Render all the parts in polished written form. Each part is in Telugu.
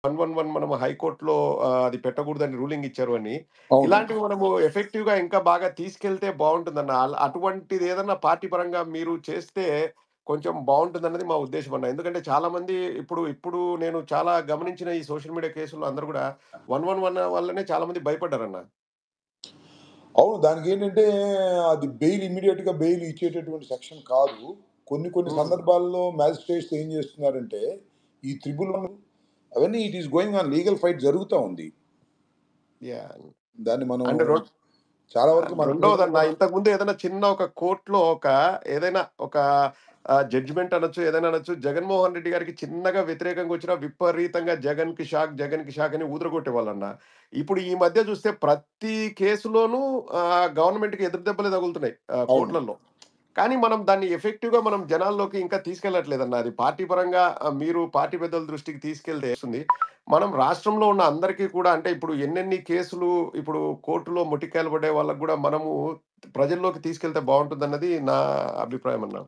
111 మనము హైకోర్ట్‌లో అది పెట్టకూడదని రూలింగ్ ఇచ్చారు అని. అవునండి. ఇలాంటివి మనము ఎఫెక్టివ్‌గా ఇంకా బాగా తీసుకెళ్తే బావుంటుందన్న. అటువంటిదేదన్నా పార్టీ పరంగా మీరు చేస్తే కొంచెం బావుంటుందన్నది మా ఉద్దేశం అన్న. ఎందుకంటే చాలామంది ఇప్పుడు నేను చాలా గమనించిన ఈ సోషల్ మీడియా కేసుల్లో అందరూ గూడా 111 వల్లనే చాలామంది భయపడ్డారన్న. అవును. దానికేంటంటే అది ఇమ్మీడియేట్‌గా బెయిల్ ఇచ్చేటటువంటి సెక్షన్ కాదు. కొన్ని హ్మ్. సందర్భాల్లో మ్యాజిస్ట్రేట్స్ ఏం చేస్తున్నారంటే, ఈ త్రిబుల్ వన్ అవన్నీ it is going on legal fight జరుగుతా ఉంది. యాహ్! దాన్ని మనం అండ్ చాలా వరకు మన ప్రజలు రెండోదన్నా కూడా ఇంతకుముందు ఏదైనా చిన్న ఒక కోర్ట్‌లో ఏదైనా ఒక జడ్జిమెంట్ అనొచ్చు, ఏదైనా అనొచ్చు. జగన్‌మోహన్ రెడ్డి గారికి చిన్నగా వ్యతిరేకంగా వచ్చినా విపరీతంగా జగన్‌కి షాక్, జగన్‌కి షాక్ అని ఊదరగొట్టేవాళ్ళన్న. ఇప్పుడు ఈ మధ్య చూస్తే ప్రతి కేసులోనూ గవర్నమెంట్‌కి ఎదురు దెబ్బలే తగులుతున్నాయి అవును. కోర్ట్‌లలో. కానీ మనం దాన్ని ఎఫెక్టివ్‌గా మనం జనాల్లోకి ఇంకా తీసుకెళ్ళట్లేదన్న. అది పార్టీ పరంగా మీరు పార్టీ పెద్దల దృష్టికి తీసుకెళ్తే వస్తుంది. మనం రాష్ట్రంలో ఉన్న అందరికీ కూడా అంటే ఇప్పుడు ఎన్నెన్ని కేసులు ఇప్పుడు కోర్టులో మొట్టికాయలు పడే వాళ్ళకి గూడా మనము ప్రజల్లోకి తీసుకెళ్తే బావుంటుందన్నది నా అభిప్రాయం అన్న.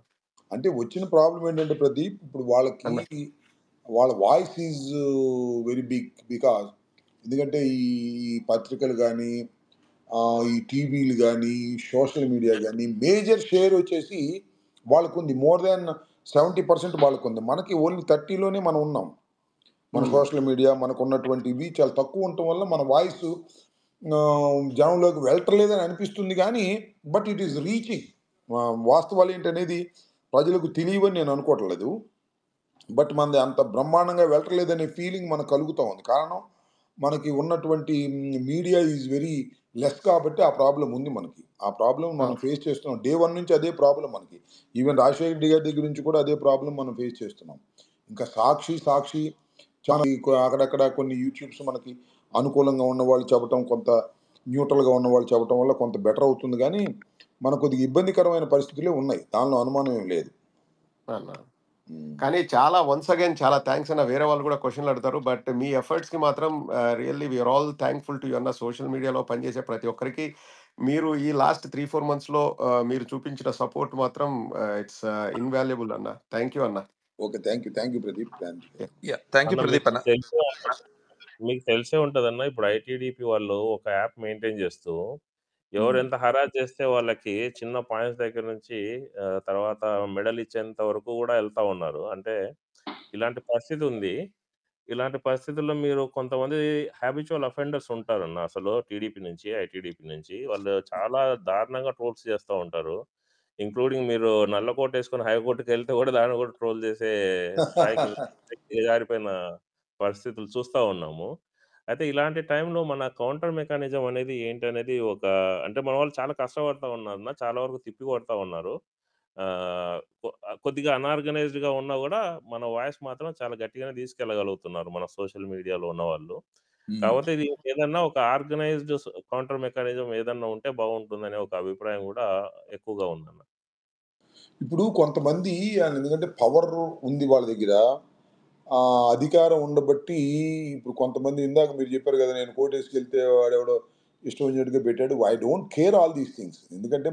అంటే వచ్చిన ప్రాబ్లమ్ ఏంటంటే ప్రదీప్, ఇప్పుడు వాళ్ళకి అన్న. వాళ్ళ వాయిస్ ఈజ్ వెరీ బిగ్. ఎందుకంటే ఈ పత్రికలు గానీ, ఈ టీవీలు గానీ, సోషల్ మీడియా గానీ, మేజర్ షేర్ వచ్చేసి వాళ్ళకుంది. More than 70% వాళ్ళకుంది. మనకి ఓన్లీ 30లోనే మనం ఉన్నాం. మన హ్మ్. సోషల్ మీడియా మనకున్నటువంటివి చాలా తక్కువ ఉండటం వల్ల మన వాయిస్ జనంలోకి వెళ్ళట్లేదని అనిపిస్తుంది గానీ, బట్ ఇట్ ఈస్ రీచింగ్. వాస్తవాలు ఏంటనేది ప్రజలకు తెలియవని నేను అనుకోవట్లేదు. బట్ మనది అంత బ్రహ్మాండంగా వెళ్ళట్లేదనే ఫీలింగ్ మనకు కలుగుతా ఉంది. కారణం మనకి ఉన్నటువంటి మీడియా ఈజ్ వెరీ లెస్ కాబట్టి ఆ ప్రాబ్లమ్ ఉంది మనకి. ఆ ప్రాబ్లమ్ మనం అవును. ఫేస్ చేస్తున్నాం. డే 1 నుంచి అదే ప్రాబ్లమ్ మనకి. ఈవెన్ రాజశేఖర్ రెడ్డి గారి దగ్గర నుంచి కూడా అదే ప్రాబ్లమ్ మనం ఫేస్ చేస్తున్నాం. ఇంకా సాక్షి చాలా అక్కడక్కడ కొన్ని యూట్యూబ్స్ మనకి అనుకూలంగా ఉన్నవాళ్ళు చెప్పటం, కొంత న్యూట్రల్‌గా ఉన్నవాళ్ళు చెప్పటం వల్ల కొంత బెటర్ అవుతుంది గానీ, మనకు కొద్దిగా ఇబ్బందికరమైన పరిస్థితులే ఉన్నాయి. దానిలో అనుమానం ఏం లేదు. అన్న. హ్మ్. కానీ వన్స్ అగైన్ చాలా థాంక్స్ అన్న. వేరే వాళ్ళు గూడా క్వెషన్‌లు అడుగుతారు. బట్ మీ ఎఫర్ట్స్‌కి మాత్రం really we are all thankful to you అన్న. సోషల్ మీడియాలో పనిచేసే ప్రతి ఒక్కరికి మీరు ఈ లాస్ట్ 3, 4 మంత్స్‌లో మీరు చూపించిన సపోర్ట్ మాత్రం ఇట్స్ ఇన్‌వాల్యుబుల్ అన్న. థాంక్ యూ అన్న. Okay. Thank you Pradeep. Thank you. Yeah! Yeah! Thank you అన్న ప్రదీప్ అన్న. మీకు తెలిసే ఉంటదన్న. ఇప్పుడు ఐటీడీపీ వాళ్ళు ఒక యాప్ మెయింటైన్ చేస్తూ, హ్మ్. ఎవరెంత హరాస్ చేస్తే వాళ్ళకి చిన్న పాయింట్స్ దగ్గర నుంచి తర్వాత మెడల్ ఇచ్చేంత వరకు గూడా ఎళ్తా ఉన్నారు. అంటే ఇలాంటి పరిస్థితి ఉంది. ఇలాంటి పరిస్థితుల్లో మీరు కొంతమంది హాబిచ్యువల్ అఫెండర్స్ ఉంటారన్న అసలు టీడీపీ నుంచి, ఐటీడీపీ నుంచి. వాళ్ళు చాలా దారుణంగా ట్రోల్స్ చేస్తా ఉంటారు. ఇంక్లూడింగ్ మీరు నల్ల కోటేసుకొని హైకోర్ట్‌కెళ్తే గూడా దాన్ని గూడా ట్రోల్ చేసే స్థాయికి దిగజారిపోయిన పరిస్థితులు చూస్తా ఉన్నాము. అయితే ఇలాంటి టైంలో మన కౌంటర్ మెకానిజం అనేది ఏంటనేది అంటే మన వాళ్ళు చాలా కష్టపడతా ఉన్నారన్న. చాలా వరకు తిప్పి కొడతా ఉన్నారు. కొద్దిగా అనార్గనైజ్డ్‌గా ఉన్నా గూడా మన వాయిస్ మాత్రం చాలా గట్టిగానే తీసుకెళ్ళగలుగుతున్నారు మన సోషల్ మీడియాలో ఉన్నవాళ్ళు. హ్మ్. కాపోతే ఇది ఏదన్నా ఒక ఆర్గనైజ్డ్ కౌంటర్ మెకానిజం ఏదన్నా ఉంటే బావుంటుందనే ఒక అభిప్రాయం గూడా ఎక్కువగా ఉందన్న. ఇప్పుడు కొంతమంది ఎందుకంటే పవర్ ఉంది వాళ్ళ దగ్గర. అధికారం ఉండబట్టి ఇప్పుడు కొంతమంది ఇందాక మీరు చెప్పారు కదా! నేను కోర్టేసుకెళ్తే వాడెవడో ఇష్టం వచ్చినట్టుగా పెట్టాడు. I don't care all these things. ఎందుకంటే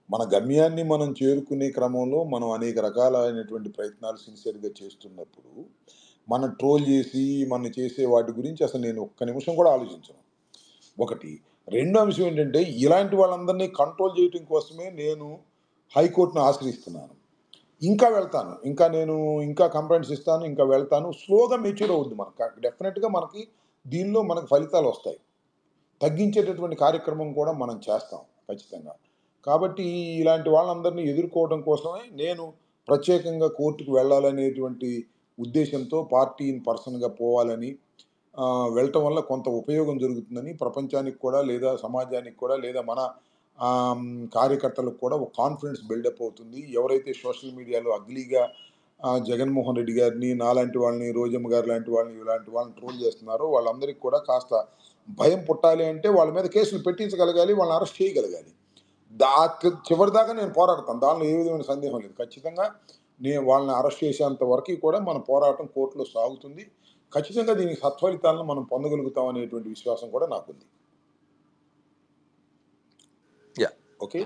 మన గమ్యాన్ని మనం చేరుకునే క్రమంలో మనం అనేక రకాలైనటువంటి ప్రయత్నాలు సిన్సియర్‌గా చేస్తున్నప్పుడు, మనం ట్రోల్ చేసి, మనం చేసే వాటి గురించి అసలు నేను ఒక్క నిమిషం కూడా ఆలోచించను. ఒకటి. రెండో అంశం ఏంటంటే, ఇలాంటి వాళ్ళందరినీ కంట్రోల్ చేయటం కోసమే నేను హైకోర్ట్‌ని ఆశ్రయిస్తున్నాను. ఇంకా వెళ్తాను. ఇంకా కంప్లెయింట్స్ ఇస్తాను. ఇంకా వెళ్తాను. స్లోగా మెచ్యూర్ అవుద్ది మనకు. డెఫినిట్‌గా దీనిలో మనకు ఫలితాలొస్తాయి. తగ్గించేటటువంటి కార్యక్రమం కూడా మనం చేస్తాం ఖచ్చితంగా. కాబట్టి ఇలాంటి వాళ్ళందరినీ ఎదుర్కోవడం కోసమే నేను ప్రత్యేకంగా కోర్ట్‌కి వెళ్ళాలనేటువంటి ఉద్దేశ్యంతో పార్టీ ఇన్ పర్సన్‌గా పోవాలని వెళ్ళటం వల్ల కొంత ఉపయోగం జరుగుతుందని ప్రపంచానికి కూడా లేదా సమాజానికి కూడా లేదా మన కార్యకర్తలకు కూడా ఒక కాన్ఫిడెన్స్ బిల్డప్ అవుతుంది. ఎవరైతే సోషల్ మీడియాలో అగ్లీగా జగన్మోహన్ రెడ్డి గారిని, నాలాంటి వాళ్ళని, రోజమ్మ గారు లాంటి వాళ్ళని, ఇలాంటి వాళ్ళని ట్రోల్ చేస్తున్నారో వాళ్ళందరికీ కూడా కాస్త భయం పుట్టాలి అంటే వాళ్ళ మీద కేసులు పెట్టించగలగాలి. వాళ్ళని అరెస్ట్ చేయగలగాలి. చివరిదాకా నేను పోరాడతాను. దానిలో ఏ విధమైన సందేహం లేదు. ఖచ్చితంగా నేను వాళ్ళని అరెస్ట్ చేసేంత వరకు కూడా మన పోరాటం కోర్టులో సాగుతుంది. ఖచ్చితంగా దీనికి సత్ఫలితాలను మనం పొందగలుగుతాం అనేటువంటి విశ్వాసం కూడా నాకుంది. Yeah! Okay.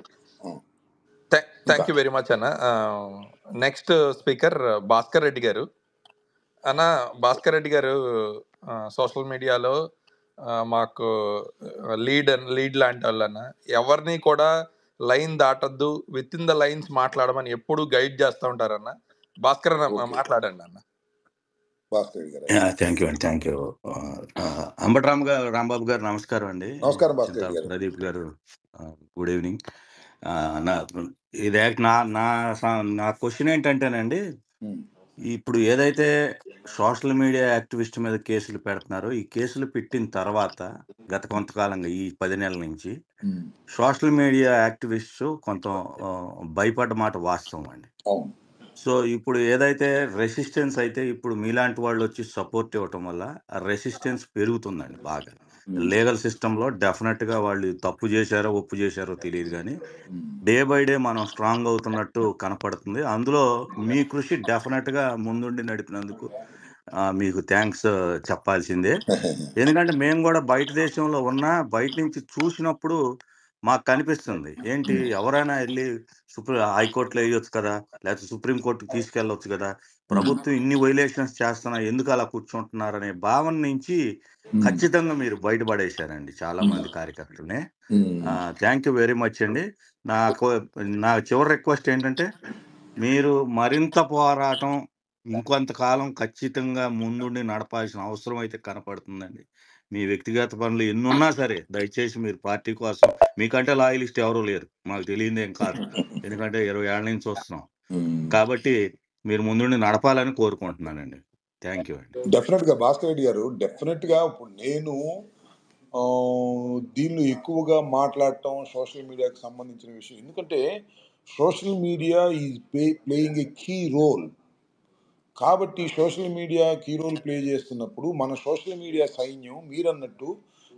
Thank you very much అన్న. నెక్స్ట్ స్పీకర్ భాస్కర్ రెడ్డి గారు. అన్న భాస్కర్ రెడ్డి గారు సోషల్ మీడియాలో మాకు లీడ్ లాంటి వాళ్ళన్న ఎవరిని కూడా లైన్ దాటొద్దు, విత్ ఇన్ ద లైన్స్ మాట్లాడమని ఎప్పుడు గైడ్ చేస్తూ ఉంటారన్న. భాస్కర్ అన్న ఓకే మాట్లాడండి అన్న. భాస్కర్ రెడ్డి గారు. థ్యాంక్ యూ అండి, థ్యాంక్ యూ. అంబటి రాంబాబు గారు నమస్కారం అండి. నమస్కారం భాస్కర్ చింతాల రెడ్డి గారు. ప్రదీప్ గారు గుడ్ ఈవినింగ్. నా ఇది నా నా నా క్వశ్చన్ ఏంటంటేనండి, ఉమ్, ఇప్పుడు ఏదైతే సోషల్ మీడియా యాక్టివిస్ట్ మీద కేసులు పెడుతున్నారో, ఈ కేసులు పెట్టిన తర్వాత గత కొంతకాలంగా ఈ 10 నెలల నుంచి ఉమ్, సోషల్ మీడియా యాక్టివిస్ట్ కొంత భయపడ్డ మాట వాస్తవం అండి. అవును. సో ఇప్పుడు ఏదైతే రెసిస్టెన్స్ అయితే ఇప్పుడు మీలాంటి వాళ్ళు వచ్చి సపోర్ట్ ఇవ్వటం వల్ల ఆ రెసిస్టెన్స్ పెరుగుతుందండి బాగా. ఉమ్, లీగల్ సిస్టంలో డెఫినెట్గా వాళ్ళు తప్పు చేశారో ఒప్పు చేశారో తెలియదు, కానీ ఉమ్, డే బై డే మనం స్ట్రాంగ్ అవుతున్నట్టు కనపడుతుంది. అందులో మీ కృషి డెఫినెట్గా ముందుండి నడిపినందుకు మీకు థ్యాంక్స్ చెప్పాల్సిందే. ఎందుకంటే మేము కూడా బయట దేశంలో ఉన్నా బయట నుంచి చూసినప్పుడు మాకు కనిపిస్తుంది ఏంటి, ఎవరైనా వెళ్ళి హైకోర్టులో వేయొచ్చు కదా, లేకపోతే సుప్రీంకోర్టుకి తీసుకెళ్ళొచ్చు కదా, ప్రభుత్వం ఇన్ని వైలేషన్స్ చేస్తున్నా ఎందుకు అలా కూర్చుంటున్నారు అనే భావన నుంచి ఉమ్, ఖచ్చితంగా మీరు బయటపడేశారండి చాలా ఉమ్, మంది కార్యకర్తల్ని. ఉమ్, థ్యాంక్ యూ వెరీ మచ్ అండి. నాకు నా చివరి రిక్వెస్ట్ ఏంటంటే, మీరు మరింత పోరాటం ఇంకొంతకాలం ఖచ్చితంగా ముందుండి నడపాల్సిన అవసరం అయితే కనపడుతుందండి. మీ వ్యక్తిగత పనులు ఎన్నున్నా సరే దయచేసి మీరు పార్టీ కోసం, మీకంటే లాయలిస్ట్ ఎవరూ లేరు, మాకు తెలియదేం కాదు, ఎందుకంటే 20 ఏళ్ల నుంచి చూస్తున్నాం. ఉమ్. కాబట్టి మీరు ముందుండి నడపాలని కోరుకుంటున్నానండి. థ్యాంక్ యూ అండి. డెఫినెట్ గా భాస్కర్ రెడ్డి గారు, డెఫినెట్ గా ఇప్పుడు నేను ఆ, దీనిలో ఎక్కువగా మాట్లాడటం సోషల్ మీడియాకి సంబంధించిన విషయం, ఎందుకంటే social media is playing a key role. కాబట్టి social media key role play చేస్తున్నప్పుడు మన సోషల్ మీడియా సైన్యం మీరన్నట్టు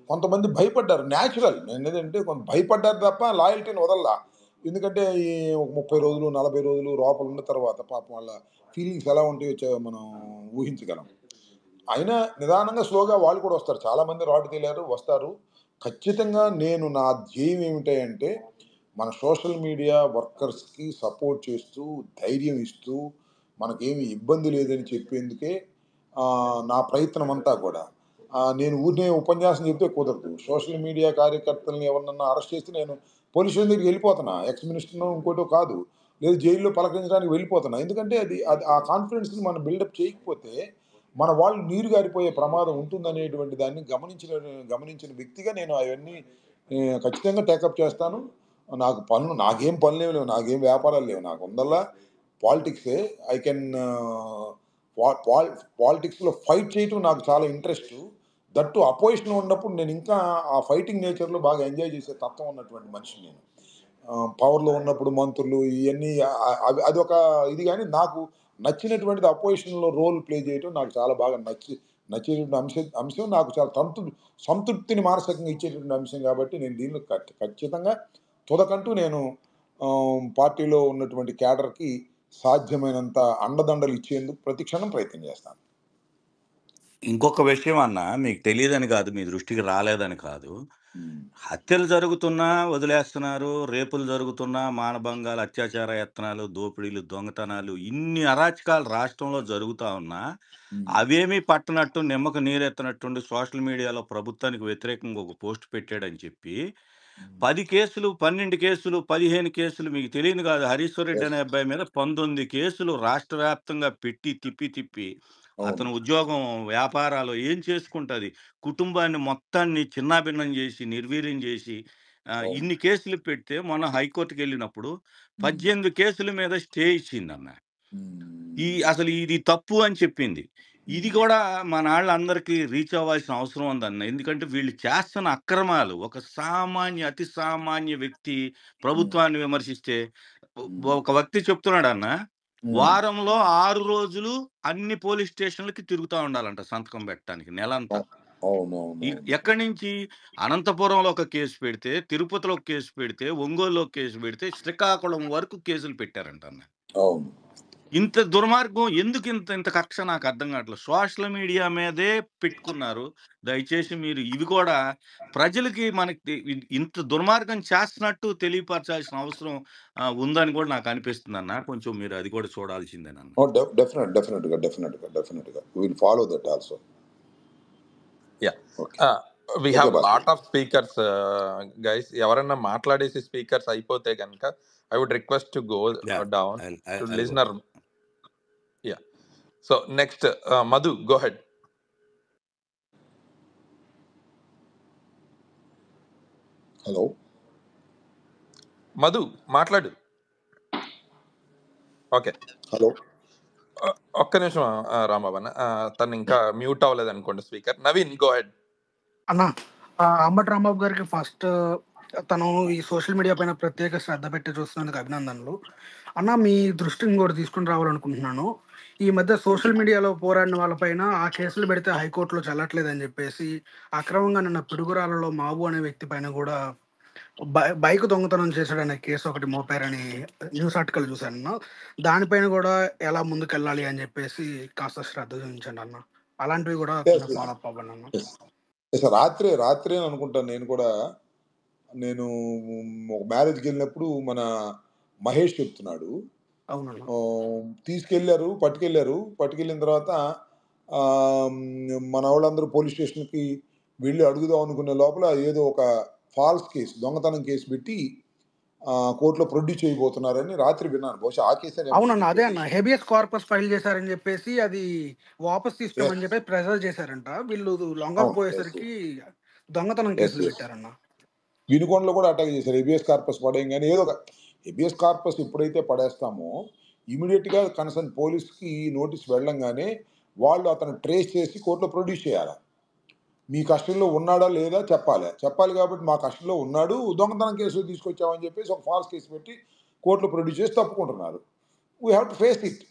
కొంతమంది భయపడ్డారు. న్యాచురల్ ఏంటంటే కొంత భయపడ్డారు తప్ప లాయల్టీని వదల్లా. ఎందుకంటే ఈ ఒక 30 రోజులు 40 రోజులు లోపల ఉన్న తర్వాత పాపం వాళ్ళ ఫీలింగ్స్ ఎలా ఉంటాయో మనం ఊహించగలం. అయినా నిదానంగా స్లోగా వాళ్ళు కూడా వస్తారు. చాలామంది రాడ్ తేలారు, వస్తారు. ఖచ్చితంగా నేను నా ధ్యేయం ఏమిటంటే మన సోషల్ మీడియా వర్కర్స్‌కి సపోర్ట్ చేస్తూ, ధైర్యం ఇస్తూ, మనకేమి ఇబ్బంది లేదని చెప్పేందుకే నా ప్రయత్నం అంతా కూడా. నేను ఊరినే ఉపన్యాసం చెప్తే కుదరదు. సోషల్ మీడియా కార్యకర్తల్ని ఎవరినన్నా అరెస్ట్ చేస్తే నేను పోలీస్ స్టేషన్ దగ్గరికి వెళ్ళిపోతున్నా. ఎక్స్ మినిస్టర్‌నో ఇంకోటో కాదు. లేదు జైల్‌లో పలకరించడానికి వెళ్ళిపోతున్నా. ఎందుకంటే అది అది ఆ కాన్ఫిడెన్స్‌ని మనం బిల్డప్ చేయకపోతే మన వాళ్ళు నీరు గారిపోయే ప్రమాదం ఉంటుందనేటువంటి దాన్ని గమనించిన వ్యక్తిగా నేను అవన్నీ ఖచ్చితంగా టేకప్ చేస్తాను. నాకేం పనులేమి లేవు. నాకేం వ్యాపారాలు లేవు. నాకుందల్లా పాలిటిక్సే. ఐ కెన్ పాలిటిక్స్‌లో ఫైట్ చేయటం నాకు చాలా ఇంట్రెస్టు. దట్టు అపోజిషన్‌లో ఉన్నప్పుడు నేను ఇంకా ఆ ఫైటింగ్ నేచర్‌లో బాగా ఎంజాయ్ చేసే తత్వం ఉన్నటువంటి మనిషిని నేను. పవర్‌లో ఉన్నప్పుడు మంత్రులు ఇయన్నీ అదొక ఇది గాని, నాకు నచ్చినటువంటిది అపోజిషన్‌లో రోల్ ప్లే చేయటం నాకు చాలా బాగా నచ్చేటువంటి అంశం నాకు చాలా సంతృప్తిని మానసికంగా ఇచ్చేటువంటి అంశం కాబట్టి నేను దీనిలో ఖచ్చితంగా తుదకంటూ నేను పార్టీలో ఉన్నటువంటి క్యాడర్‌కి సాధ్యమైనంత అండదండలు ఇచ్చేందుకు ప్రతి క్షణం ప్రయత్నం చేస్తాను. ఇంకొక విషయం అన్న, మీకు తెలియదని కాదు, మీ దృష్టికి రాలేదని కాదు, హ్మ్. హత్యలు జరుగుతున్నా వదిలేస్తున్నారు, రేపులు జరుగుతున్నా, మానభంగాలు, అత్యాచార యత్నాలు, దోపిడీలు, దొంగతనాలు, ఇన్ని అరాచకాలు రాష్ట్రంలో జరుగుతా ఉన్నా హ్మ్. అవేమీ పట్టనట్టు నిమ్మకు నీరెత్తనట్టుండి సోషల్ మీడియాలో ప్రభుత్వానికి వ్యతిరేకంగా ఒక పోస్ట్ పెట్టాడని చెప్పి 10 కేసులు, 12 కేసులు, 15 కేసులు, మీకు తెలియదు కాదు, హరీశ్వర్ రెడ్డి యెస్. అనే అబ్బాయి మీద 19 కేసులు రాష్ట్ర వ్యాప్తంగా పెట్టి తిప్పి అవును. అతను ఉద్యోగం వ్యాపారాలు ఏం చేసుకుంటుంది, కుటుంబాన్ని మొత్తాన్ని చిన్నాభిన్నం చేసి నిర్వీర్యం చేసి అవును. ఇన్ని కేసులు పెడితే మొన్న హైకోర్టుకి వెళ్ళినప్పుడు హ్మ్. 18 కేసుల మీద స్టే ఇచ్చిందన్న. హ్మ్. అసలు ఇది తప్పు అని చెప్పింది. ఇది హ్మ్. కూడా మనాళ్ళందరికీ రీచ్ అవ్వాల్సిన అవసరం ఉందన్న. ఎందుకంటే వీళ్ళు చేస్తున్న అక్రమాలు, ఒక అతి సామాన్య వ్యక్తి హ్మ్. ప్రభుత్వాన్ని విమర్శిస్తే హ్మ్. ఒక వ్యక్తి చెప్తున్నాడన్న, హ్మ్. వారంలో 6 రోజులు అన్ని పోలీస్ స్టేషన్‌లకి తిరుగుతా ఉండాలంట సంతకం పెట్టడానికి నెలంతా. అవునవునవును. ఎక్కడి నుంచి, అనంతపురంలో ఒక కేసు పెడితే, తిరుపతిలో ఒక కేసు పెడితే, ఒంగోలులో ఒక కేసు పెడితే, శ్రీకాకుళం వరకు కేసులు పెట్టారంట అన్న. అవును. ఇంత దుర్మార్గం ఎందుకు, ఇంత కక్ష నాకు అర్థం కావట్లేదు. సోషల్ మీడియా మీదే పెట్టుకున్నారు. దయచేసి మీరు ఇవి కూడా ప్రజలకి మనకి ఇంత దుర్మార్గం చేస్తున్నట్టు తెలియపరచాల్సిన అవసరం ఉందని కూడా నాకు అనిపిస్తుందన్న. కొంచెం మీరు అది కూడా చూడాల్సిందేనన్న. డెఫినెట్‌గా. We will follow that also. Yeah okay we okay have Bhaskar. Lot of speakers guys. ఎవరైనా మాట్లాడేసి స్పీకర్స్ అయిపోతే కనుక I would request to go Yeah, down to I'll go. Listener. Yeah, so next Madhu, go head. Hello Madhu మాట్లాడు. ఓకే, హలో ఒక్క నిమిషం రాంబాబు అన్న, తను ఇంకా మ్యూట్ అవ్వలేదు అనుకోండి స్పీకర్. Naveen, go head. అన్న అంబటి రాంబాబు గారికి ఫస్ట్ తను ఈ సోషల్ మీడియా పైన ప్రత్యేక శ్రద్ధ పెట్టి చూస్తున్నందుకు అభినందనలు అన్న. మీ దృష్టిని కూడా తీసుకుని రావాలనుకుంటున్నాను. ఈ మధ్య సోషల్ మీడియాలో పోరాడిన వాళ్ళపైన ఆ కేసులు పెడితే హైకోర్టులో చెల్లట్లేదని చెప్పేసి అక్రమంగా నిన్న పిడుగురాలలో మాబు అనే వ్యక్తి పైన కూడా బైక్ దొంగతనం చేశాడనే కేసు ఒకటి మోపారని న్యూస్ ఆర్టికల్ చూశాను. దానిపైన కూడా ఎలా ముందుకెళ్ళాలి అని చెప్పేసి కాస్త శ్రద్ధ చూపించండి అన్న. అలాంటివి కూడా కొంచెం ఫాలో అప్ అవ్వండి అన్న. రాత్రే అనుకుంటాను. నేను ఒక మ్యారేజ్కి వెళ్ళినప్పుడు మన మహేష్ చెప్తున్నాడు, అవునన్నా. పట్టుకెళ్ళిన తర్వాత మన వాళ్ళందరూ పోలీస్ స్టేషన్కి వెళ్ళి అడుగుదాం అనుకునే లోపల ఏదో ఒక ఫాల్స్ కేసు, దొంగతనం కేసు పెట్టి కోర్టులో ప్రొడ్యూస్ చేయబోతున్నారని రాత్రి విన్నాను. బహుశా ఆ కేసు అవునన్నా, అదే అన్న. హెబియస్ కార్పస్ ఫైల్ చేశారని చెప్పేసి అది వాపస్ తీసుకోమని చెప్పి ప్రెజర్ చేశారంట. వీళ్ళు లొంగకపోయేసరికి దొంగతనం కేసులు పెట్టారన్న. వినుకొండలో కూడా అటాక్ చేశారు. హెబియస్ కార్పస్ పడేయం కానీ ఏదో ఒక హెబియస్ కార్పస్ ఎప్పుడైతే పడేస్తామో ఇమీడియట్గా కన్సర్న్ పోలీస్కి నోటీస్ వెళ్ళంగానే వాళ్ళు అతను ట్రేస్ చేసి కోర్టులో ప్రొడ్యూస్ చేయాలి. మీ కస్టడీలో ఉన్నాడా లేదా చెప్పాలి కాబట్టి మా కస్టడీలో ఉన్నాడు, దొంగతనం కేసు తీసుకొచ్చామని చెప్పేసి ఒక ఫాల్స్ కేసు పెట్టి కోర్టులో ప్రొడ్యూస్ చేసి తప్పుకుంటున్నారు. We have to face it.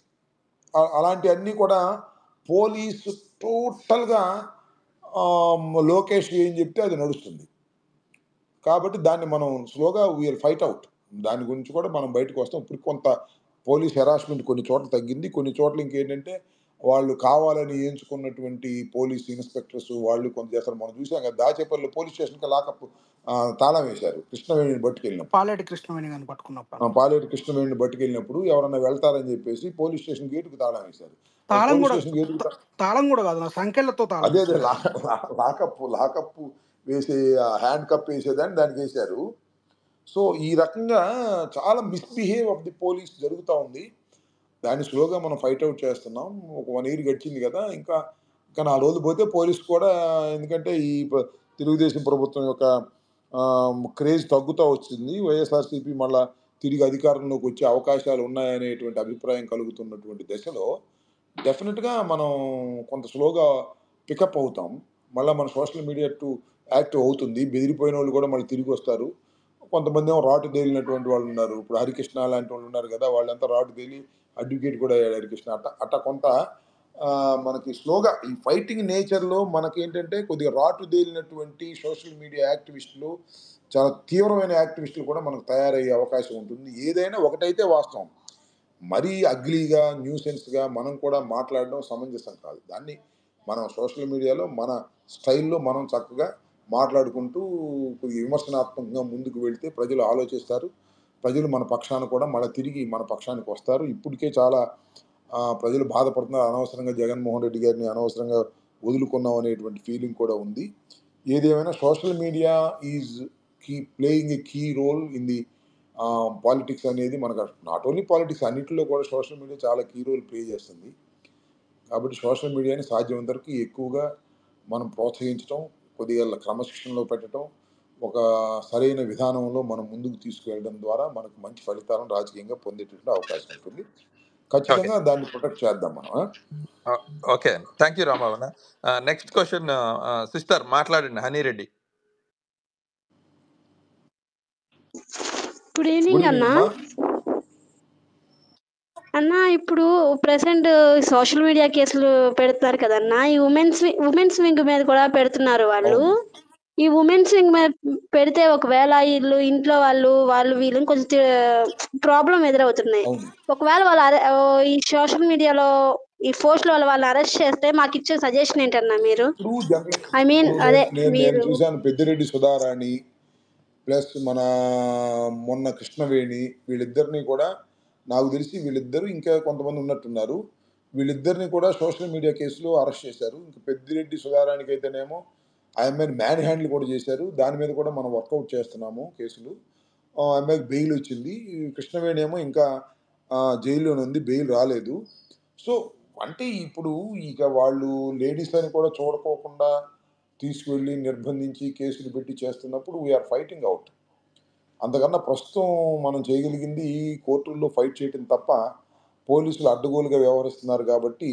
అలాంటివన్నీ కూడా పోలీసు టోటల్గా లోకేష్ ఏం చెప్తే అది నడుస్తుంది. కాబట్టి దాన్ని మనం స్లోగా వీఆర్ ఫైట్ అవుట్. దాని గురించి కూడా మనం బయటకు వస్తాం. ఇప్పుడు కొంత పోలీస్ హెరాస్మెంట్ కొన్ని చోట్ల తగ్గింది, కొన్ని చోట్ల ఇంకేంటంటే వాళ్ళు కావాలని ఎంచుకున్నటువంటి పోలీస్ ఇన్స్పెక్టర్స్ వాళ్ళు కొంత చేస్తారు. మనం చూసాం కదా, దాచేపల్లి పోలీస్ స్టేషన్కి లాకప్ తాళం వేశారు కృష్ణవేణిని పట్టుకెళ్ళినప్పుడు. పాలేటి కృష్ణవేణి పట్టుకెళ్ళినప్పుడు ఎవరన్నా వెళ్తారని చెప్పేసి పోలీస్ స్టేషన్ గేటుకు తాళం వేశారు. తాళం కూడా కాదు, సంఖ్యలతో అదే లాకప్ వేసే హ్యాండ్ కప్ వేసేదాన్ని దానికి వేశారు. సో ఈ రకంగా చాలా మిస్బిహేవ్ ఆఫ్ ది పోలీస్ జరుగుతూ ఉంది. దాన్ని స్లోగా మనం ఫైట్ అవుట్ చేస్తున్నాం. ఒక 1 year గడిచింది కదా, ఇంకా 4 రోజులు పోతే పోలీసు కూడా, ఎందుకంటే ఈ తెలుగుదేశం ప్రభుత్వం యొక్క క్రేజ్ తగ్గుతూ వచ్చింది. వైఎస్ఆర్సీపీ మళ్ళా తిరిగి అధికారంలోకి వచ్చే అవకాశాలు ఉన్నాయనేటువంటి అభిప్రాయం కలుగుతున్నటువంటి దశలో డెఫినెట్గా మనం కొంత స్లోగా పికప్ అవుతాం. మళ్ళీ మన సోషల్ మీడియా యాక్టివ్ అవుతుంది. బెదిరిపోయిన వాళ్ళు కూడా మళ్ళీ తిరిగి వస్తారు. కొంతమంది ఏమో రాటు తేలినటువంటి వాళ్ళు ఉన్నారు. ఇప్పుడు హరికృష్ణ లాంటి వాళ్ళు ఉన్నారు కదా, వాళ్ళంతా రాటు తేలి అడ్వకేట్ కూడా అయ్యాడు హరికృష్ణ. అట్ట కొంత మనకి స్లోగా ఈ ఫైటింగ్ నేచర్లో మనకేంటంటే కొద్దిగా రాటు తేలినటువంటి సోషల్ మీడియా యాక్టివిస్టులు, చాలా తీవ్రమైన యాక్టివిస్టులు కూడా మనకు తయారయ్యే అవకాశం ఉంటుంది. ఏదైనా ఒకటైతే వాస్తవం, మరీ అగ్లీగా న్యూసెన్స్గా మనం కూడా మాట్లాడడం సమంజసం కాదు. దాన్ని మనం సోషల్ మీడియాలో మన స్టైల్లో మనం చక్కగా మాట్లాడుకుంటూ కొద్దిగా విమర్శనాత్మకంగా ముందుకు వెళ్తే ప్రజలు ఆలోచిస్తారు. ప్రజలు మన పక్షాన కూడా మళ్ళీ తిరిగి మన పక్షానికి వస్తారు. ఇప్పటికే చాలా ప్రజలు బాధపడుతున్నారు. అనవసరంగా జగన్మోహన్ రెడ్డి గారిని అనవసరంగా వదులుకున్నాం అనేటువంటి ఫీలింగ్ కూడా ఉంది. ఏదేమైనా social media is playing a key role in the politics అనేది మనకు, నాట్ ఓన్లీ పాలిటిక్స్, అన్నింటిలో కూడా సోషల్ మీడియా చాలా కీ రోల్ ప్లే చేస్తుంది. కాబట్టి సోషల్ మీడియాని సాధ్యమైనంత వరకు ఎక్కువగా మనం ప్రోత్సహించడం, కొద్దిగా క్రమశిక్షణలో పెట్టడం, ఒక సరైన విధానంలో మనం ముందుకు తీసుకువెళ్ళడం ద్వారా మనకు మంచి ఫలితాలను రాజకీయంగా పొందేటటువంటి అవకాశం ఉంటుంది. ఖచ్చితంగా దాన్ని ప్రొటెక్ట్ చేద్దాం మనం. ఓకే, థ్యాంక్ యూ రామవన్న. నెక్స్ట్ క్వశ్చన్ సిస్టర్ మాట్లాడండి, హనీరెడ్డి. గుడ్ ఈవినింగ్ అన్న. ఇప్పుడు ప్రెసెంట్ సోషల్ మీడియా కేసులు పెడుతున్నారు కదన్నా, ఈ ఉమెన్స్ వింగ్ మీద కూడా పెడుతున్నారు వాళ్ళు. ఈ ఉమెన్స్ వింగ్ మీద పెడితే ఒకవేళ వీళ్ళు ఇంట్లో వాళ్ళు వీళ్ళని కొంచెం ప్రాబ్లం ఎదురవుతున్నాయి. ఒకవేళ ఈ సోషల్ మీడియాలో ఈ పోస్టుల వల్ల వాళ్ళు అరెస్ట్ చేస్తే మాకు ఇచ్చే సజెషన్ ఏంటన్నా మీరు? ఐ మీన్ అదే నేను చూశాను పెద్దిరెడ్డి సుధారాణి ప్లస్ మన మొన్న కృష్ణవేణి, వీళ్ళిద్దరిని కూడా నాకు తెలిసి వీళ్ళిద్దరూ ఇంకా కొంతమంది ఉన్నట్టున్నారు. వీళ్ళిద్దరిని కూడా సోషల్ మీడియా కేసులో అరెస్ట్ చేశారు. ఇంకా పెద్దిరెడ్డి సుధారానికి అయితేనేమో ఆ అమ్మాయిని మ్యాన్ హ్యాండిల్ కూడా చేశారు. దాని మీద కూడా మనం వర్కౌట్ చేస్తున్నాము కేసులు. ఆ అమ్మాయికి బెయిల్ వచ్చింది. ఈ కృష్ణవేణి ఏమో ఇంకా జైల్లోనే ఉంది. బెయిల్ రాలేదు. సో, అంటే ఇప్పుడు ఇక వాళ్ళు లేడీస్ అని కూడా చూడకోకుండా తీసుకువెళ్ళి నిర్బంధించి కేసులు పెట్టి చేస్తున్నప్పుడు వీఆర్ ఫైటింగ్ అవుట్. అంతకన్నా ప్రస్తుతం మనం చేయగలిగింది కోర్టుల్లో ఫైట్ చేయటం తప్ప, పోలీసులు అడ్డగోలుగా వ్యవహరిస్తున్నారు కాబట్టి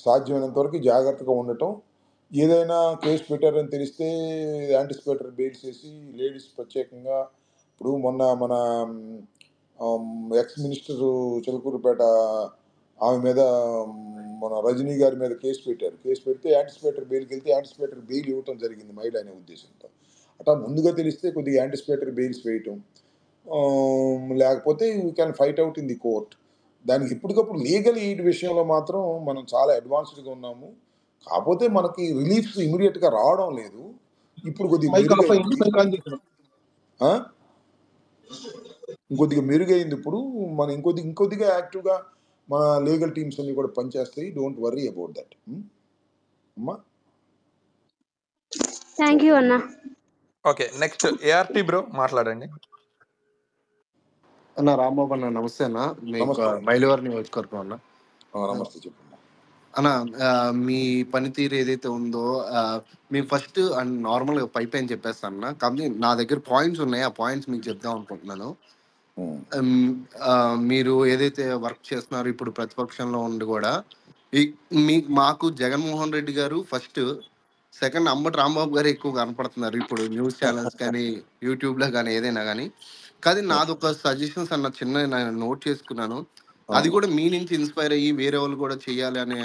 సాధ్యమైనంత వరకు జాగ్రత్తగా ఉండటం. ఏదైనా కేసు పెట్టారని తెలిస్తే యాంటిసిపేటరీ బెయిల్స్ వేసి లేడీస్ ప్రత్యేకంగా ఇప్పుడు మొన్న మన ఎక్స్ మినిస్టరు చిలకూరుపేట ఆమె మీద మన రజనీ గారి మీద కేసు పెట్టారు. కేసు పెడితే యాంటిసిపేటరీ బెయిల్కి వెళ్తే యాంటిసిపేటరీ బెయిల్ ఇవ్వటం జరిగింది మహిళ అనే ఉద్దేశంతో. అట్లా ముందుగా తెలిస్తే కొద్దిగా యాంటిసిపేటరీ బెయిల్స్ వేయటం, లేకపోతే you can fight out in the court. దానికి ఇప్పటికప్పుడు లీగల్ ఎయిడ్ విషయంలో మాత్రం మనం చాలా అడ్వాన్స్డ్గా ఉన్నాము. కాకపోతే మనకి రిలీఫ్స్ ఇమీడియట్గా రావడం లేదు. ఇప్పుడు కొద్దిగా మెరుగైంది. ఆ? ఇంకొద్దిగా మెరుగైంది. ఇప్పుడు మనం ఇంకొద్దిగా యాక్టివ్గా మన లీగల్ టీమ్స్ అన్ని కూడా పనిచేస్తాయి. Don't worry about that. అమ్మా థ్యాంక్ యూ అన్న. ఓకే, నెక్స్ట్ ఏఆర్టీ బ్రో మాట్లాడండి. అన్న రాంబాబు అన్న నమస్తే అన్న. మీకు నమస్తే. మైలవరం నియోజకవర్గం అన్న. నమస్తే చెప్పండి అన్న. మీ పనితీరు ఏదైతే ఉందో మేము ఫస్ట్ నార్మల్గా పైప్ అని చెప్పేస్తాను అన్న. కానీ నా దగ్గర పాయింట్స్ ఉన్నాయి, ఆ పాయింట్స్ మీకు చెప్దాం అనుకుంటున్నాను. మీరు ఏదైతే వర్క్ చేస్తున్నారో ఇప్పుడు ప్రతిపక్షంలో ఉండి కూడా మాకు జగన్మోహన్ రెడ్డి గారు ఫస్ట్, సెకండ్ అంబటి రాంబాబు గారు ఎక్కువ కనపడుతున్నారు ఇప్పుడు న్యూస్ ఛానల్స్ కానీ యూట్యూబ్లో కానీ ఏదైనా కానీ. కానీ నాది ఒక సజెషన్స్ అన్న చిన్న నేను నోట్ చేసుకున్నాను. అది కూడా మీ నుంచి ఇన్స్పైర్ అయ్యి వేరే వాళ్ళు కూడా చేయాలి అనే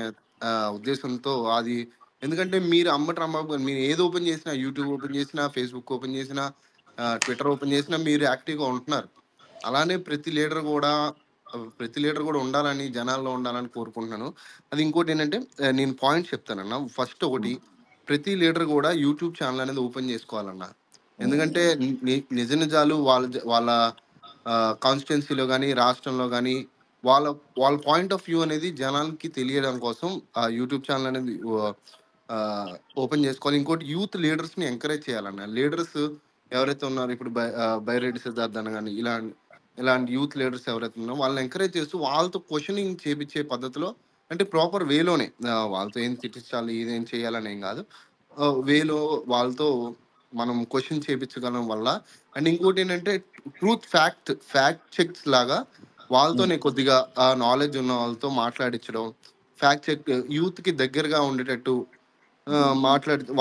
ఉద్దేశంతో అది. ఎందుకంటే మీరు అంబటి రాంబాబు గారు మీరు ఏది ఓపెన్ చేసినా, యూట్యూబ్ ఓపెన్ చేసినా, ఫేస్బుక్ ఓపెన్ చేసినా, ట్విట్టర్ ఓపెన్ చేసినా మీరు యాక్టివ్గా ఉంటున్నారు. అలానే ప్రతి లీడర్ కూడా ఉండాలని, జనాల్లో ఉండాలని కోరుకుంటున్నాను. అది ఇంకోటి ఏంటంటే నేను పాయింట్స్ చెప్తానన్నా. ఫస్ట్ ఒకటి, ప్రతి లీడర్ కూడా యూట్యూబ్ ఛానల్ అనేది ఓపెన్ చేసుకోవాలన్నా. ఎందుకంటే నిజ నిజాలు వాళ్ళ కాన్స్టిట్యున్సీలో కానీ రాష్ట్రంలో కానీ వాళ్ళ పాయింట్ ఆఫ్ వ్యూ అనేది జనాలకి తెలియడం కోసం ఆ యూట్యూబ్ ఛానల్ అనేది ఓపెన్ చేసుకోవాలి. ఇంకోటి యూత్ లీడర్స్ని ఎంకరేజ్ చేయాలన్న. లీడర్స్ ఎవరైతే ఉన్నారో ఇప్పుడు బైరెడ్డి సిద్ధార్థ్ అన్న కానీ ఇలాంటి యూత్ లీడర్స్ ఎవరైతే ఉన్నారో వాళ్ళని ఎంకరేజ్ చేస్తూ వాళ్ళతో క్వశ్చనింగ్ చేపించే పద్ధతిలో, అంటే ప్రాపర్ వేలోనే వాళ్ళతో ఏం తిట్టించాలి ఇదేం చేయాలని ఏం కాదు, వేలో వాళ్ళతో మనం క్వశ్చన్ చేయించగలం వల్ల. అండ్ ఇంకోటి ఏంటంటే ట్రూత్ ఫ్యాక్ట్ చెక్స్ లాగా వాళ్ళతోనే కొద్దిగా నాలెడ్జ్ ఉన్న వాళ్ళతో మాట్లాడించడం, ఫ్యాక్ట్ చెక్ యూత్కి దగ్గరగా ఉండేటట్టు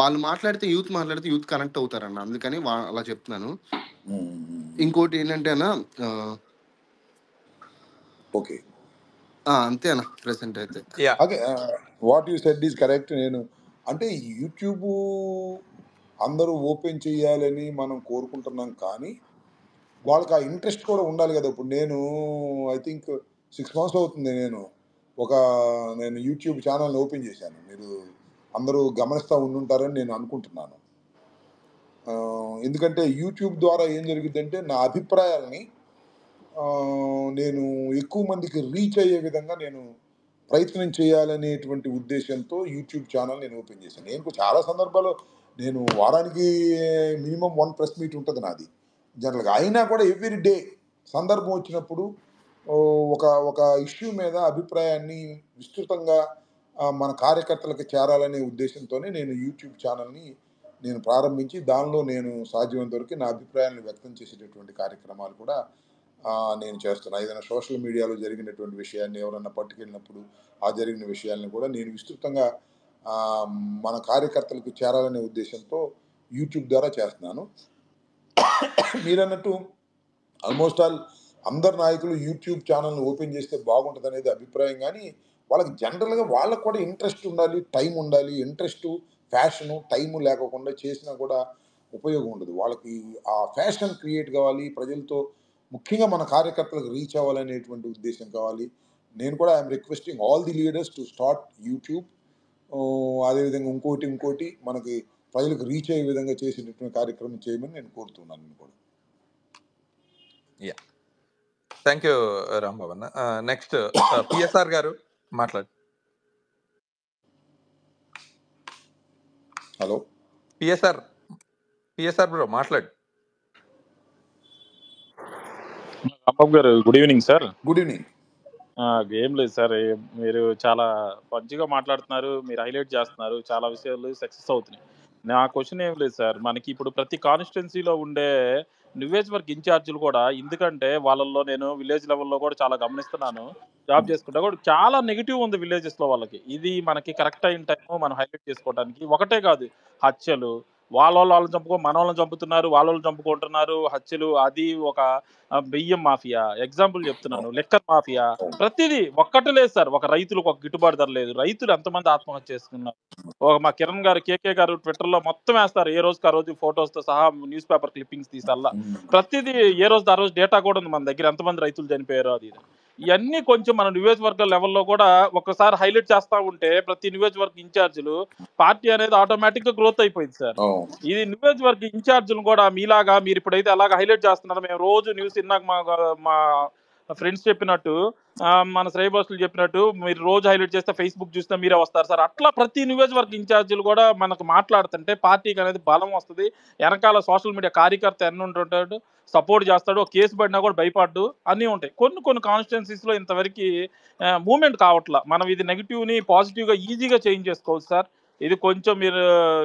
వాళ్ళు మాట్లాడితే యూత్ కనెక్ట్ అవుతారన్న. అందుకని అలా చెప్తున్నాను. ఇంకోటి ఏంటంటే అన్న, ఓకే అంతే అన్న ప్రెసెంట్ అయితే. Okay, what you said is correct. నేను అంటే యూట్యూబ్ అందరూ ఓపెన్ చేయాలని మనం కోరుకుంటున్నాం, కానీ వాళ్ళకి ఆ ఇంట్రెస్ట్ కూడా ఉండాలి కదా. ఇప్పుడు నేను ఐ థింక్ 6 months అవుతుంది నేను యూట్యూబ్ ఛానల్ని ఓపెన్ చేశాను. మీరు అందరూ గమనిస్తూ ఉండుంటారని నేను అనుకుంటున్నాను. ఎందుకంటే యూట్యూబ్ ద్వారా ఏం జరిగిందంటే నా అభిప్రాయాలని నేను ఎక్కువ మందికి రీచ్ అయ్యే విధంగా నేను ప్రయత్నం చేయాలనేటువంటి ఉద్దేశంతో యూట్యూబ్ ఛానల్ నేను ఓపెన్ చేశాను. నేను చాలా సందర్భాల్లో నేను వారానికి మినిమం 1 ప్రెస్ మీట్ ఉంటుంది నాది జనరల్గా. అయినా కూడా ఎవ్రీ డే సందర్భం వచ్చినప్పుడు ఒక ఇష్యూ మీద అభిప్రాయాన్ని విస్తృతంగా మన కార్యకర్తలకు చేరాలనే ఉద్దేశంతోనే నేను యూట్యూబ్ ఛానల్ని నేను ప్రారంభించి దానిలో నేను సాధ్యమైనంత వరకు నా అభిప్రాయాలను వ్యక్తం చేసేటటువంటి కార్యక్రమాలు కూడా నేను చేస్తున్నాను. ఏదైనా సోషల్ మీడియాలో జరిగినటువంటి విషయాన్ని ఎవరన్నా పట్టుకెళ్ళినప్పుడు ఆ జరిగిన విషయాలను కూడా నేను విస్తృతంగా మన కార్యకర్తలకు చేరాలనే ఉద్దేశంతో యూట్యూబ్ ద్వారా చేస్తున్నాను. మీరన్నట్టు ఆల్మోస్ట్ ఆల్ అందరు నాయకులు యూట్యూబ్ ఛానల్ని ఓపెన్ చేస్తే బాగుంటుంది అనేది అభిప్రాయం, కానీ వాళ్ళకి జనరల్గా వాళ్ళకు కూడా ఇంట్రెస్ట్ ఉండాలి, టైం ఉండాలి. ఇంట్రెస్టు, ఫ్యాషను, టైము లేకుండా చేసినా కూడా ఉపయోగం ఉండదు. వాళ్ళకి ఆ ఫ్యాషన్ క్రియేట్ కావాలి, ప్రజలతో ముఖ్యంగా మన కార్యకర్తలకు రీచ్ అవ్వాలనేటువంటి ఉద్దేశం కావాలి. నేను కూడా I'm requesting all the leaders to start YouTube. అదేవిధంగా ఇంకోటి మనకి ప్రజలకు రీచ్ అయ్యే విధంగా చేసేటటువంటి కార్యక్రమం చేయమని నేను కోరుతున్నాను కూడా. థ్యాంక్ యూ రాంబాబు అన్న. నెక్స్ట్ పిఎస్ఆర్ గారు మాట్లాడు. హలో పిఎస్ఆర్ బ్రో మాట్లాడు. Rambabu garu good evening sir. Good evening. ఏం లేదు సార్, మీరు చాలా మంచిగా మాట్లాడుతున్నారు, మీరు హైలైట్ చేస్తున్నారు, చాలా విషయాలు సక్సెస్ అవుతున్నాయి. నా క్వశ్చన్ ఏం లేదు సార్, మనకి ఇప్పుడు ప్రతి కాన్స్టిట్యున్సీలో ఉండే నియోజకవర్గ ఇన్ఛార్జీలు కూడా, ఎందుకంటే వాళ్ళల్లో నేను విలేజ్ లెవెల్లో కూడా చాలా గమనిస్తున్నాను, జాబ్ చేసుకుంటా కూడా చాలా నెగిటివ్ ఉంది విలేజెస్లో వాళ్ళకి. ఇది మనకి కరెక్ట్ అయిన టైం మనం హైలైట్ చేసుకోవడానికి. ఒకటే కాదు, హత్యలు, వాళ్ళని చంపుకో, మన వాళ్ళని చంపుతున్నారు, వాళ్ళని చంపుకుంటున్నారు, హత్యలు, అది ఒక బియ్యం మాఫియా, ఎగ్జాంపుల్ చెప్తున్నాను, లెక్కర్ మాఫియా, ప్రతిదీ ఒక్కటి లేదు సార్. ఒక రైతులకు ఒక గిట్టుబాటు ధర లేదు, రైతులు ఎంతమంది ఆత్మహత్య చేసుకున్నారు. మా కిరణ్ గారు, కేకే గారు ట్విట్టర్లో మొత్తం వేస్తారు, ఏ రోజుకి ఆ రోజు ఫొటోస్తో సహా న్యూస్ పేపర్ క్లిప్పింగ్స్ తీసల్లా ప్రతిదీ ఏ రోజు ఆ రోజు డేటా కూడా ఉంది మన దగ్గర, ఎంతమంది రైతులు చనిపోయారో అది. ఇవన్నీ కొంచెం మన నియోజకవర్గ లెవెల్లో కూడా ఒకసారి హైలైట్ చేస్తా ఉంటే ప్రతి నియోజకవర్గ ఇన్ఛార్జీలు పార్టీ అనేది ఆటోమేటిక్ గా గ్రోత్ అయిపోయింది సార్. ఇది నియోజకవర్గ ఇన్ఛార్జీలు కూడా మీలాగా, మీరు ఇప్పుడైతే అలాగా హైలైట్ చేస్తున్నారు, మేము రోజు న్యూస్ ఇందాక మా ఫ్రెండ్స్ చెప్పినట్టు, మన శ్రేయబోసులు చెప్పినట్టు, మీరు రోజు హైలైట్ చేస్తే ఫేస్బుక్ చూస్తే మీరే వస్తారు సార్. అట్లా ప్రతి నియోజకవర్గ ఇన్ఛార్జీలు కూడా మనకు మాట్లాడుతుంటే పార్టీకి అనేది బలం వస్తుంది. వెనకాల సోషల్ మీడియా కార్యకర్త ఎన్ని ఉంటుంటాడు, సపోర్ట్ చేస్తాడు, కేసు పడినా కూడా భయపడ్డు, అన్నీ ఉంటాయి. కొన్ని కాన్స్టిట్యున్సీస్లో ఇంతవరకు మూవ్మెంట్ కావట్లా. మనం ఇది నెగిటివ్ని పాజిటివ్గా ఈజీగా చేంజ్ చేసుకోవచ్చు సార్. ఇది కొంచెం మీరు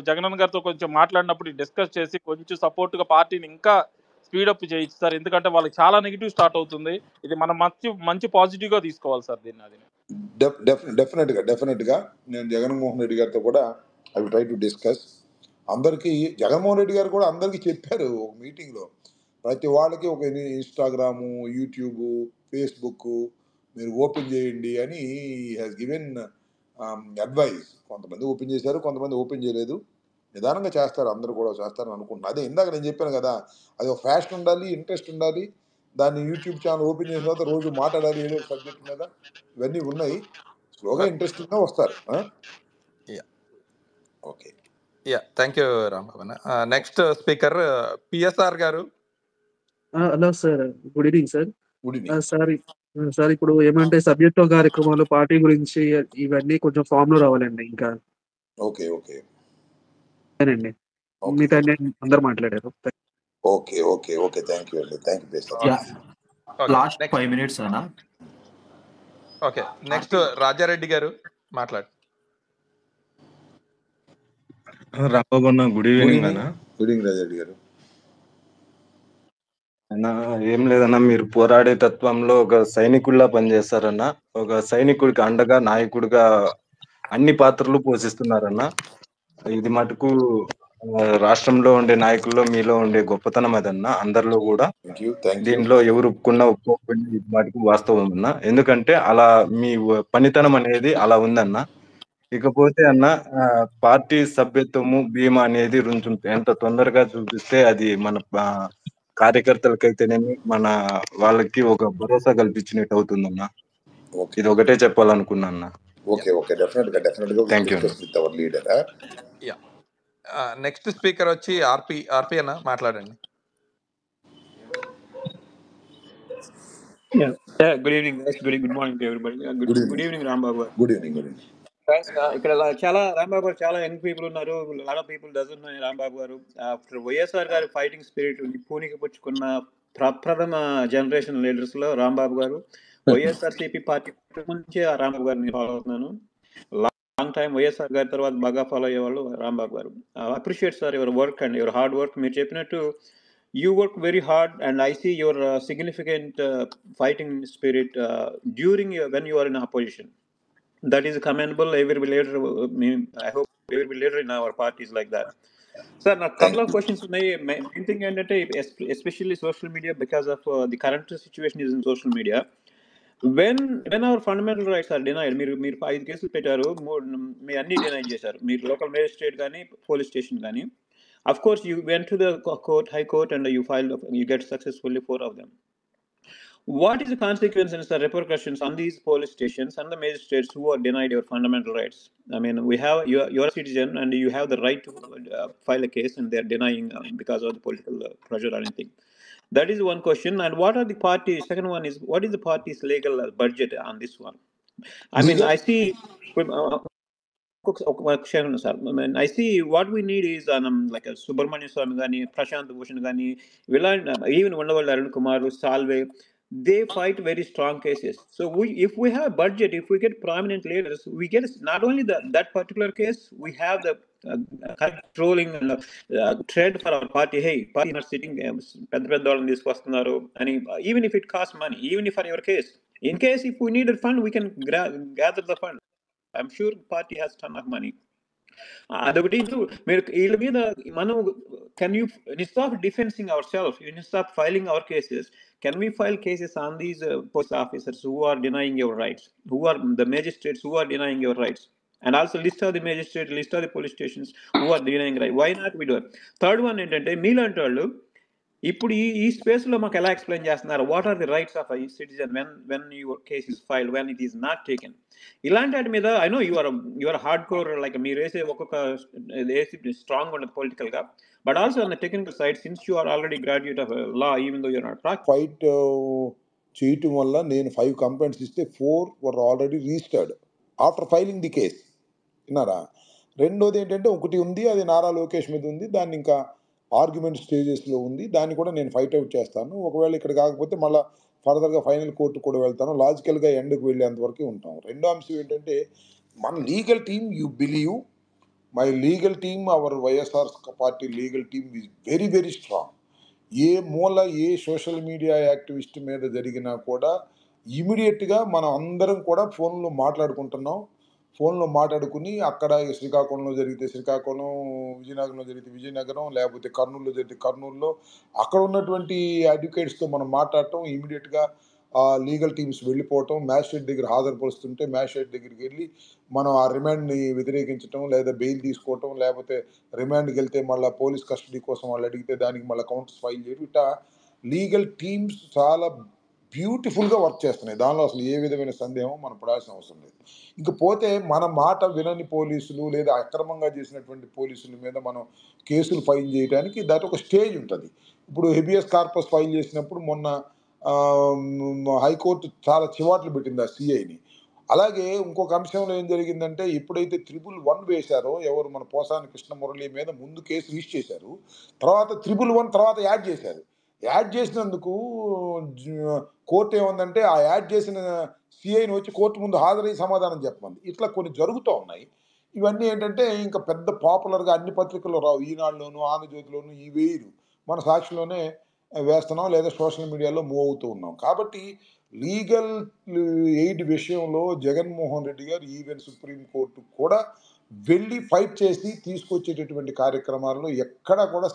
జగనన్న గారితో కొంచెం మాట్లాడినప్పుడు డిస్కస్ చేసి కొంచెం సపోర్ట్గా పార్టీని ఇంకా స్పీడప్ చేయొచ్చు సార్. ఎందుకంటే వాళ్ళకి చాలా నెగిటివ్ స్టార్ట్ అవుతుంది. ఇది మనం మంచి పాజిటివ్గా తీసుకోవాలి సార్ దీన్ని. అది డెఫినెట్గా నేను జగన్మోహన్ రెడ్డి గారితో కూడా I will try to discuss. అందరికీ జగన్మోహన్ రెడ్డి గారు కూడా అందరికీ చెప్పారు ఒక మీటింగ్లో, ప్రతి వాళ్ళకి ఒక ఇన్స్టాగ్రాము, యూట్యూబ్, ఫేస్బుక్ మీరు ఓపెన్ చేయండి అని హ్యాస్ గివెన్ అడ్వైస్. కొంతమంది ఓపెన్ చేశారు, కొంతమంది ఓపెన్ చేయలేదు. నిదానంగా చేస్తారు, అందరూ కూడా చేస్తారని అనుకుంటున్నాను. అదే ఇందాక నేను చెప్పాను కదా, అది ఒక ఫ్యాషన్ ఉండాలి, ఇంట్రెస్ట్ ఉండాలి. దాన్ని యూట్యూబ్ ఛానల్ ఓపెన్ చేసిన తర్వాత రోజు మాట్లాడాలి ఏదో ఒక సబ్జెక్ట్ మీద, ఇవన్నీ ఉన్నాయి. స్లోగా ఇంట్రెస్టింగ్గా వస్తారు. Okay, thank you Rambabu. Next speaker PSR garu. Hello sir, good evening sir. Good evening sir ఇప్పుడు ఏమంటే సభ్యత్వ కార్యక్రమాలు, పార్టీ గురించి ఇవన్నీ కొంచెం ఫామ్ లో రావాలండి. ఇంకా ఓకే ఓకే అండి, మీతో అందరు మాట్లాడారు. Okay okay okay thank you అండి, థ్యాంక్ యూ. లాస్ట్ 5 minutes అన్నా. ఓకే, నెక్స్ట్ రాజారెడ్డి గారు మాట్లాడు. రాంబాబు అన్న, గుడ్ ఈవినింగ్ అన్న. గుడ్ ఈవినింగ్ రాజారెడ్డి గారు. అన్న ఏం లేదన్నా, మీరు పోరాడే తత్వంలో ఒక సైనికుల్లా పనిచేస్తారన్న. ఒక సైనికుడికి అండగా, నాయకుడిగా అన్ని పాత్రలు పోషిస్తున్నారన్న. ఇది మటుకు రాష్ట్రంలో ఉండే నాయకుల్లో మీలో ఉండే గొప్పతనం అదన్న, అందరిలో కూడా. దీనిలో ఎవరు ఒప్పుకున్నా ఒప్పుకోకుండా ఇది మటుకు వాస్తవం అన్న. ఎందుకంటే అలా మీ పనితనం అనేది అలా ఉందన్న. ఇకపోతే అన్న, పార్టీ సభ్యత్వము, బీమా అనేది ఎంత తొందరగా చూపిస్తే అది మన కార్యకర్తలకైతేనేమి మన వాళ్ళకి ఒక భరోసా కల్పించినట్టు అవుతుందన్న. ఇది ఒకటే చెప్పాలనుకున్నా. ఓకే ఓకే డెఫినెట్గా థ్యాంక్ యూ. నెక్స్ట్ స్పీకర్ వచ్చి ఆర్పి అన్న, మాట్లాడండి. Good evening guys, good morning to everybody. Good evening Rambabu garu. Good evening. ఇక్కడ చాలా రాంబాబు గారు, చాలా యంగ్ పీపుల్ ఉన్నారు. Lot of people doesn't know Rambabu garu. After YSR గారి ఫైటింగ్ స్పిరిట్ పూనికి పుచ్చుకున్న ప్రప్రథమ జనరేషన్ లీడర్స్ లో రాంబాబు గారు. వైఎస్ఆర్సీపీ పార్టీ నుంచి రాంబాబు గారిని ఫాలో అవుతున్నాను. లాంగ్ టైం వైఎస్ఆర్ గారి తర్వాత బాగా ఫాలో అయ్యేవాళ్ళు రాంబాబు గారు. Appreciate sir your work and your hard work. మీరు చెప్పినట్టు you work very hard and I see your significant fighting spirit during when you are in opposition. That is commendable. Every leader, I hope every leader in our party is like that. Sir, a couple of questions. Main thing endante, especially social media, because of the current situation is in social media. When our fundamental rights are denied, మీరు 5 కేసులు పెట్టారు, మీ అన్ని డినై చేశారు. మీరు లోకల్ మేజిస్ట్రేట్ కానీ పోలీస్ స్టేషన్ కానీ. Of course, you went to the high court and you get successfully 4 of them. What is the consequences, the repercussions on these police stations and the magistrates who are denied your fundamental rights? I mean, you're a citizen and you have the right to file a case, and they're denying because of the political pressure or anything. That is one question. And what are the parties? Second one is, what is the party's legal budget on this one? I mean, I see ఒక క్షణం sir. I see what we need is like Subrahmanya Swamy గాని, ప్రశాంత్ భూషణ్ గాని, even Undavalli Arun Kumar, Salve, they fight very strong cases. So if we have budget, if we get prominent leaders, we get not only that particular case, we have the controlling trade for our party. Hey, party not sitting పెద్ద పెద్ద వాళ్ళని తీసుకొస్తున్నారు అని, even if it costs money, even if for your case, in case if we need a fund, we can gather the fund. I'm sure party has ton of money. అదొకటి. మీరు వీళ్ళ మీద మనం instead of defending ourselves, instead of filing our cases, can we file cases on these police officers who are denying your rights, who are the magistrates who are denying your rights, and also list of the magistrates, list of the police stations who are denying right? Why not we do it? Third one ఏంటంటే, మీలాంటి వాళ్ళు ఇప్పుడు ఈ స్పేస్ లో మాకు ఎలా ఎక్స్ప్లెయిన్ చేస్తున్నారు what are the rights of citizen when your case is filed, when it is not taken. ఇలాంటి వాటి మీద I know your hard core, like మీరు వేసే ఒక్కొక్క స్ట్రాంగ్ ఉండదు పొలిటికల్ గా, but also on the technical side, since you are already graduate of law, even though you're not practice. Fight చేయటం వల్ల నేను 5 కంప్లైంట్స్ ఇస్తే 4 were already registered after filing the case. విన్నారా? రెండోది ఏంటంటే, ఒకటి ఉంది, అది నారా లోకేష్ మీద ఉంది, దాన్ని ఇంకా ఆర్గ్యుమెంట్ స్టేజెస్లో ఉంది, దాన్ని కూడా నేను ఫైట్ అవుట్ చేస్తాను. ఒకవేళ ఇక్కడ కాకపోతే మళ్ళీ ఫర్దర్గా ఫైనల్ కోర్టు కూడా వెళ్తాను. లాజికల్గా ఎండ్కి వెళ్ళేంతవరకు ఉంటాం. రెండో అంశం ఏంటంటే, మన legal team, you believe my legal team, our YSR party legal team is very very strong. ఏ మూల ఏ సోషల్ మీడియా యాక్టివిస్ట్ మీద జరిగినా కూడా ఇమీడియట్గా మనం అందరం కూడా ఫోన్లో మాట్లాడుకుంటున్నాం. ఫోన్లో మాట్లాడుకుని అక్కడ శ్రీకాకుళంలో జరిగితే శ్రీకాకుళం, విజయనగరంలో జరిగితే విజయనగరం, లేకపోతే కర్నూలులో జరిగితే కర్నూలులో, అక్కడ ఉన్నటువంటి అడ్వకేట్స్తో మనం మాట్లాడటం, ఇమీడియట్గా లీగల్ టీమ్స్ వెళ్ళిపోవటం, మ్యాజిస్ట్రేట్ దగ్గర హాజరుపరుస్తుంటే మ్యాజిస్ట్రేట్ దగ్గరికి వెళ్ళి మనం ఆ రిమాండ్ని వ్యతిరేకించడం, లేదా బెయిల్ తీసుకోవటం, లేకపోతే రిమాండ్కి వెళ్తే మళ్ళీ పోలీస్ కస్టడీ కోసం వాళ్ళు అడిగితే దానికి మళ్ళీ కౌంటర్స్ ఫైల్ చేయడం. ఇట్లా లీగల్ టీమ్స్ చాలా బ్యూటిఫుల్గా వర్క్ చేస్తున్నాయి. దానిలో అసలు ఏ విధమైన సందేహం మనం పడాల్సిన అవసరం లేదు. ఇంకపోతే మన మాట వినని పోలీసులు లేదా అక్రమంగా చేసినటువంటి పోలీసుల మీద మనం కేసులు ఫైల్ చేయడానికి దాని ఒక స్టేజ్ ఉంటుంది. ఇప్పుడు హెబియస్ కార్పస్ ఫైల్ చేసినప్పుడు మొన్న హైకోర్టు చాలా చివాట్లు పెట్టింది ఆ సిఐని. అలాగే ఇంకొక అంశంలో ఏం జరిగిందంటే, ఎప్పుడైతే 111 వేశారో, ఎవరు మన పోసాని కృష్ణమురళి మీద ముందు కేసు రిజిస్టర్ చేశారు, తర్వాత 111 తర్వాత యాడ్ చేశారు. యాడ్ చేసినందుకు కోర్టు ఏమందంటే, ఆ యాడ్ చేసిన సిఐని వచ్చి కోర్టు ముందు హాజరై సమాధానం చెప్పమంది. ఇట్లా కొన్ని జరుగుతూ ఉన్నాయి. ఇవన్నీ ఏంటంటే ఇంకా పెద్ద పాపులర్గా అన్ని పత్రికల్లో రావు. ఈనాడులోను, ఆంధ్రజ్యోతిలోను ఈ వేయరు. మన సాక్షిలోనే వేస్తున్నాం, లేదా సోషల్ మీడియాలో మూవ్ అవుతూ ఉన్నాం. కాబట్టి లీగల్ ఎయిడ్ విషయంలో జగన్మోహన్ రెడ్డి గారు ఈవెన్ సుప్రీంకోర్టు కూడా వెళ్ళి ఫైట్ చేసి తీసుకొచ్చేటటువంటి కార్యక్రమాల్లో ఎక్కడా కూడా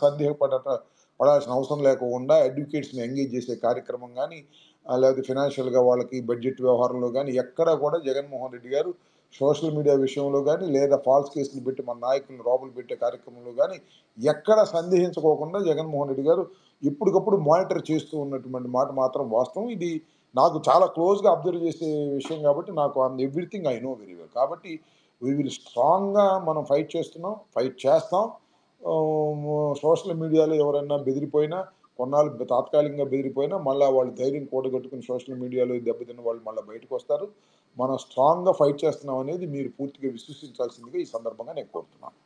పడాల్సిన అవసరం లేకుండా అడ్వకేట్స్ని ఎంగేజ్ చేసే కార్యక్రమం కానీ, లేకపోతే ఫినాన్షియల్గా వాళ్ళకి బడ్జెట్ వ్యవహారంలో కానీ ఎక్కడా కూడా జగన్మోహన్ రెడ్డి గారు సోషల్ మీడియా విషయంలో కానీ, లేదా ఫాల్స్ కేసులు పెట్టి మన నాయకులను రోబులు పెట్టే కార్యక్రమంలో కానీ ఎక్కడ సందేహించుకోకుండా జగన్మోహన్ రెడ్డి గారు ఎప్పటికప్పుడు మానిటర్ చేస్తూ ఉన్నటువంటి మాట మాత్రం వాస్తవం. ఇది నాకు చాలా క్లోజ్గా అబ్జర్వ్ చేసే విషయం కాబట్టి నాకు everything I know very well. కాబట్టి వీ విల్ స్ట్రాంగ్గా మనం ఫైట్ చేస్తాం. సోషల్ మీడియాలో ఎవరైనా బెదిరిపోయినా, కొన్నాళ్ళు తాత్కాలికంగా బెదిరిపోయినా, మళ్ళీ వాళ్ళు ధైర్యం కూడగట్టుకుని సోషల్ మీడియాలో దెబ్బతిన్న వాళ్ళు మళ్ళీ బయటకు వస్తారు. మనం స్ట్రాంగ్గా ఫైట్ చేస్తున్నాం అనేది మీరు పూర్తిగా విశ్వసించాల్సిందిగా ఈ సందర్భంగా నేను కోరుతున్నాను.